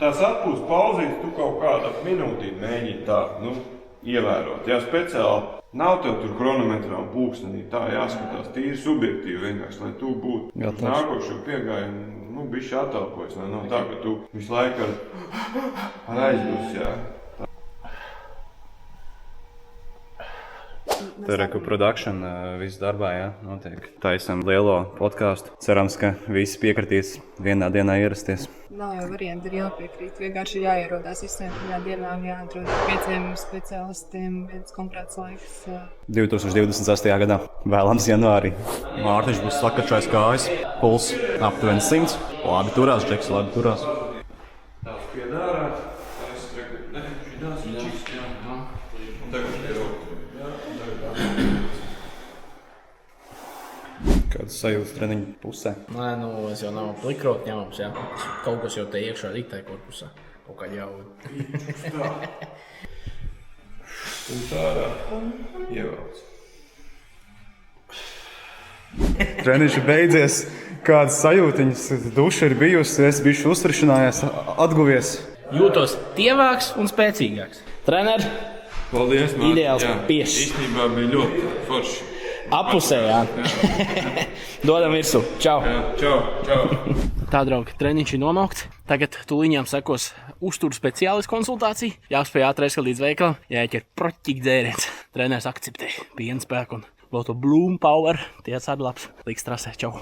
tās atpūst pauzīt, tu kaut kādā minūtī mēģini tā, ievērot. Jā, speciāli nav tev tur chronometrā un pulkstenī, tā jāskatās tīri subjektīvi vienkārši, lai tu būtu nākošo piegājumu, bišķi attālpojas, lai nav tā, ka tu visu laiku ar aizdus, jā. Tur ir production, viss darbā, jā, notiek. Taisam lielo podcastu. Cerams, ka visi piekritīs vienā dienā ierasties. Nav jau varianti, ir jāpiekrīt. Vienkārši ir jāierodās visiem vienā dienā, jāatrod 5 speciālistiem viens konkrēts laiks. 2028. gadā, vēlams janvārī. Mārtiņš būs sakačais kājas, puls aptuveni 100. Labi turās, Džeks, labi turās. Tās piedārā, tās šitās ir čist, jā. Un tagad pie rokas. Kādas sajūtas treniņu pusē? Nē, es jau nav plikrot ņemams, jā. Kaut kas jau te iekšā riktē korpusā. Kaut kā jauda. Un tādā ievelc. Treniņš ir beidzies. Kādas sajūtiņas? Duša ir bijusi, es bijuši uzfrišinājies, atguvies. Jūtos tievāks un spēcīgāks. Trener, Paldies, Mārtiņ. Ideāls piešs. Īstenībā bija ļoti forši. apusē, jā. Dodam virsū. Čau. Jā, čau. Tā, draugi, treniņš ir nomaukts. Tagad tūliņām sekos uzturu speciālistu konsultācija. Jāspēj ātri aizskalt līdz veikalam, jāieķer proķīgi dzēriens. Treneris akceptē piena spēku un vēl to Bloom Power. Tie atsadlabs. Līdz trasē. Čau.